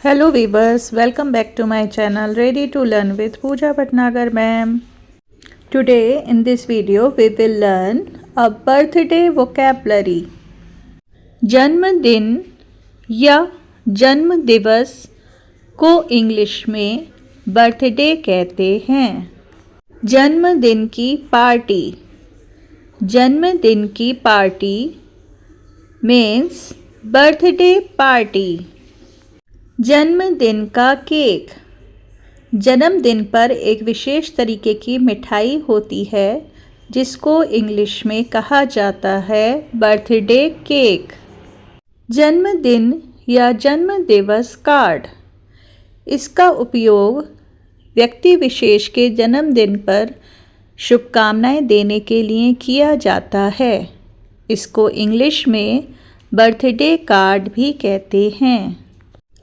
Hello viewers, welcome back to my channel Ready to Learn with Pooja Bhatnagar ma'am. Today in this video we will learn a birthday vocabulary. जन्मदिन या जन्म दिवस को English में birthday कहते हैं। जन्मदिन की पार्टी, जन्मदिन की पार्टी मीन्स बर्थडे पार्टी। जन्मदिन का केक, जन्मदिन पर एक विशेष तरीके की मिठाई होती है जिसको इंग्लिश में कहा जाता है बर्थडे केक। जन्मदिन या जन्मदिवस कार्ड, इसका उपयोग व्यक्ति विशेष के जन्मदिन पर शुभकामनाएं देने के लिए किया जाता है। इसको इंग्लिश में बर्थडे कार्ड भी कहते हैं।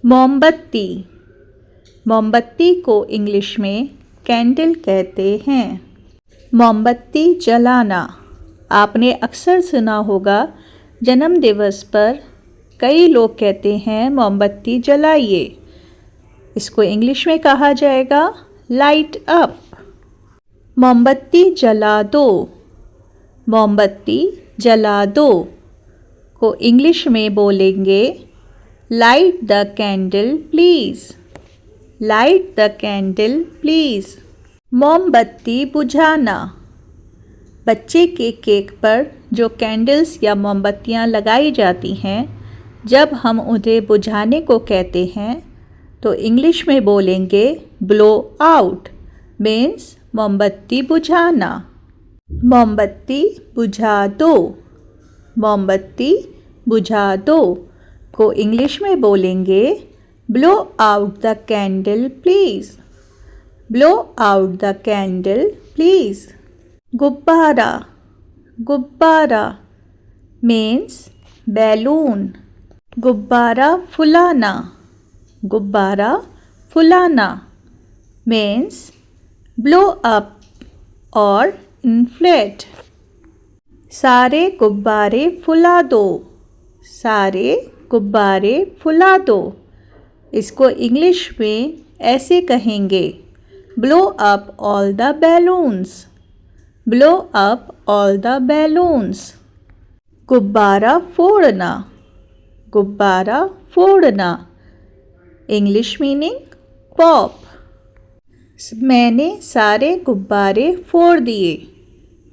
मोमबत्ती, मोमबत्ती को इंग्लिश में कैंडल कहते हैं। मोमबत्ती जलाना, आपने अक्सर सुना होगा जन्मदिवस पर कई लोग कहते हैं मोमबत्ती जलाइए। इसको इंग्लिश में कहा जाएगा लाइट अप। मोमबत्ती जला दो, मोमबत्ती जला दो को इंग्लिश में बोलेंगे light the candle please, light the candle please. मोमबत्ती बुझाना, बच्चे के केक पर जो कैंडल्स या मोमबत्तियां लगाई जाती हैं, जब हम उन्हें बुझाने को कहते हैं तो इंग्लिश में बोलेंगे ब्लो आउट, मीन्स मोमबत्ती बुझाना। मोमबत्ती बुझा दो, मोमबत्ती बुझा दो को इंग्लिश में बोलेंगे blow out the candle please, blow out the candle please. गुब्बारा, गुब्बारा मीन्स बैलून। गुब्बारा फुलाना, गुब्बारा फुलाना मीन्स ब्लो अप और इन्फ्लेट। सारे गुब्बारे फुला दो, सारे गुब्बारे फुला दो। इसको इंग्लिश में ऐसे कहेंगे blow up all the balloons, blow up all the balloons. गुब्बारा फोड़ना, गुब्बारा फोड़ना इंग्लिश मीनिंग पॉप। मैंने सारे गुब्बारे फोड़ दिए,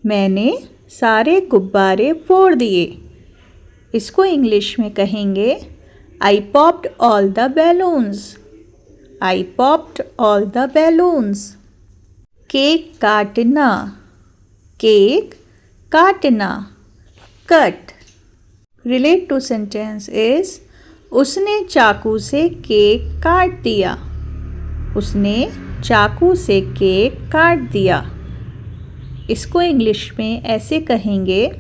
मैंने सारे गुब्बारे फोड़ दिए। इसको इंग्लिश में कहेंगे I popped all the balloons, I popped all the balloons. Cake काटना, केक काटना cut. Relate to sentence is उसने चाकू से केक काट दिया, उसने चाकू से केक काट दिया। इसको इंग्लिश में ऐसे कहेंगे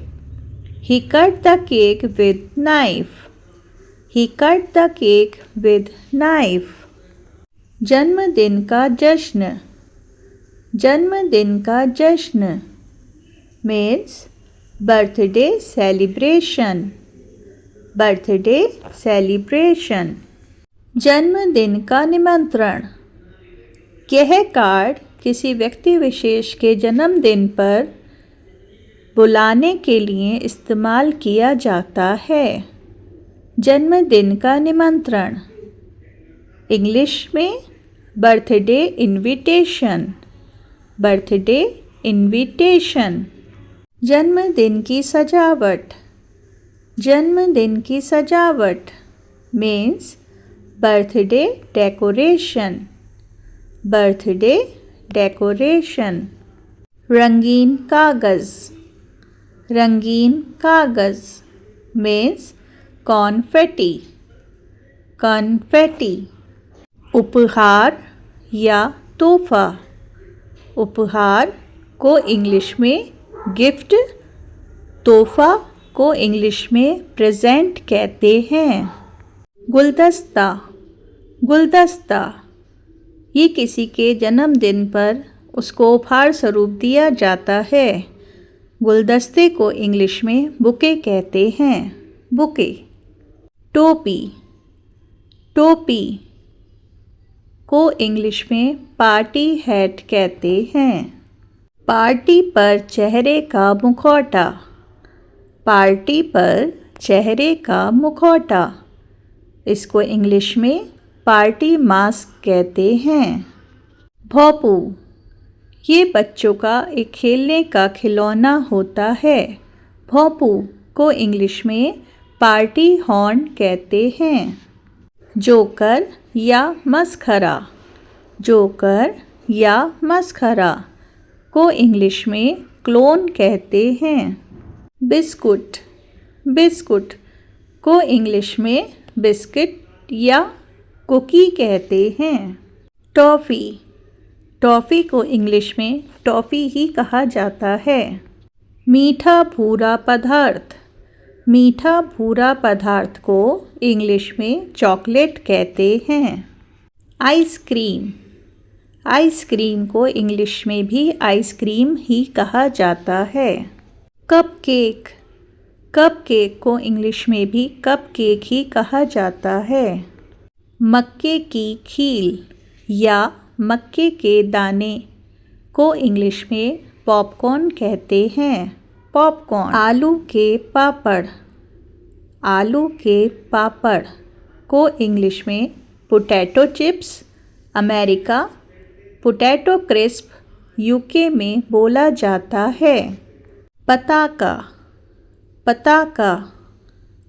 He cut the cake with knife, he cut the cake with knife। जन्मदिन का जश्न, जन्मदिन का जश्न means birthday celebration, birthday celebration. जन्मदिन का निमंत्रण, यह कार्ड किसी व्यक्ति विशेष के जन्मदिन पर बुलाने के लिए इस्तेमाल किया जाता है। जन्मदिन का निमंत्रण इंग्लिश में बर्थडे इनविटेशन, बर्थडे इनविटेशन। जन्मदिन की सजावट, जन्मदिन की सजावट means birthday decoration, birthday decoration. रंगीन कागज़, रंगीन कागज़ मीन्स कॉन्फेटी, कॉन्फेटी। उपहार या तोहफा, उपहार को इंग्लिश में गिफ्ट, तोहफा को इंग्लिश में प्रेजेंट कहते हैं। गुलदस्ता, गुलदस्ता ये किसी के जन्मदिन पर उसको उपहार स्वरूप दिया जाता है। गुलदस्ते को इंग्लिश में बुके कहते हैं, बुके। टोपी, टोपी को इंग्लिश में पार्टी हैट कहते हैं। पार्टी पर चेहरे का मुखौटा, पार्टी पर चेहरे का मुखौटा, इसको इंग्लिश में पार्टी मास्क कहते हैं। भोंपू, ये बच्चों का एक खेलने का खिलौना होता है। भोंपू को इंग्लिश में पार्टी हॉर्न कहते हैं। जोकर या मस्खरा, जोकर या मस्खरा को इंग्लिश में क्लोन कहते हैं। बिस्कुट, बिस्कुट को इंग्लिश में बिस्किट या कुकी कहते हैं। टॉफ़ी, टॉफ़ी को इंग्लिश में टॉफ़ी ही कहा जाता है। मीठा भूरा पदार्थ, मीठा भूरा पदार्थ को इंग्लिश में चॉकलेट कहते हैं। आइसक्रीम, आइसक्रीम को इंग्लिश में भी आइसक्रीम ही कहा जाता है। कपकेक, कपकेक को इंग्लिश में भी कपकेक ही कहा जाता है। मक्के की खील या मक्के के दाने को इंग्लिश में पॉपकॉर्न कहते हैं। पॉपकॉर्न। आलू के पापड़, आलू के पापड़ को इंग्लिश में potato chips, America potato crisp, UK में बोला जाता है। पताका, पताका,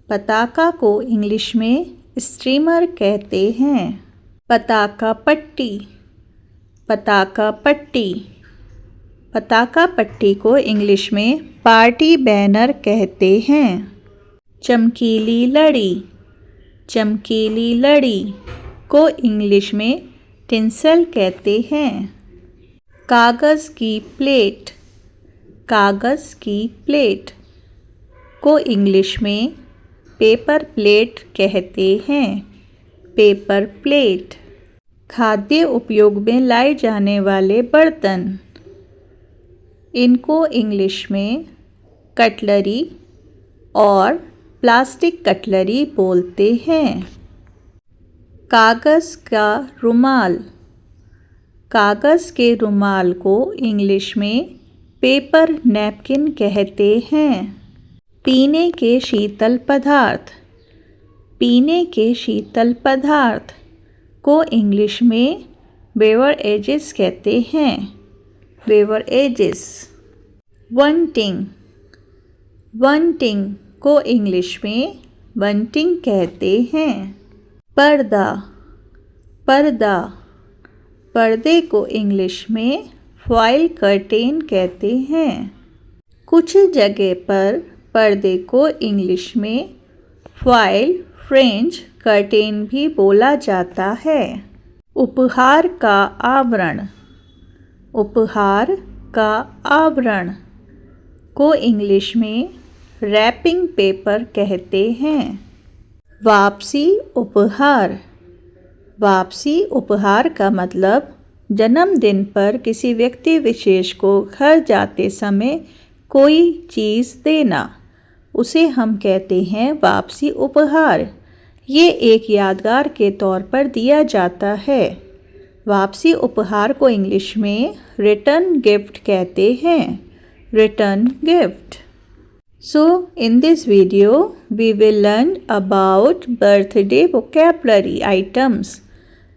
पताका को इंग्लिश में स्ट्रीमर कहते हैं। पताका पट्टी, पताका पट्टी, पताका पट्टी को इंग्लिश में पार्टी बैनर कहते हैं। चमकीली लड़ी, चमकीली लड़ी को इंग्लिश में टिंसल कहते हैं। कागज़ की प्लेट, कागज़ की प्लेट को इंग्लिश में पेपर प्लेट कहते हैं। Paper plate. खाद्य उपयोग में लाए जाने वाले बर्तन, इनको इंग्लिश में कटलरी और प्लास्टिक कटलरी बोलते हैं। कागज़ का रुमाल, कागज़ के रुमाल को इंग्लिश में पेपर नैपकिन कहते हैं। पीने के शीतल पदार्थ, पीने के शीतल पदार्थ को इंग्लिश में बेवरेजेस कहते हैं। बेवरेजेस। बंटिंग, बंटिंग को इंग्लिश में बंटिंग कहते हैं। पर्दा, पर्दा, पर्दे को इंग्लिश में फॉइल कर्टेन कहते हैं। कुछ जगह पर पर्दे को इंग्लिश में फॉइल फ्रेंच कर्टेन भी बोला जाता है। उपहार का आवरण, उपहार का आवरण को इंग्लिश में रैपिंग पेपर कहते हैं। वापसी उपहार, वापसी उपहार का मतलब जन्मदिन पर किसी व्यक्ति विशेष को घर जाते समय कोई चीज़ देना, उसे हम कहते हैं वापसी उपहार। ये एक यादगार के तौर पर दिया जाता है। वापसी उपहार को इंग्लिश में रिटर्न गिफ्ट कहते हैं। Return gift. So in this video we will learn about birthday vocabulary items.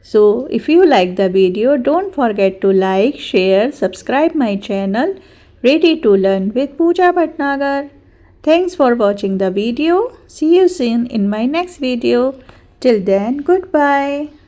So if you like the video, don't forget to like, share, subscribe my channel Ready to Learn with Pooja Bhatnagar. Thanks for watching the video. See you soon in my next video. Till then, goodbye.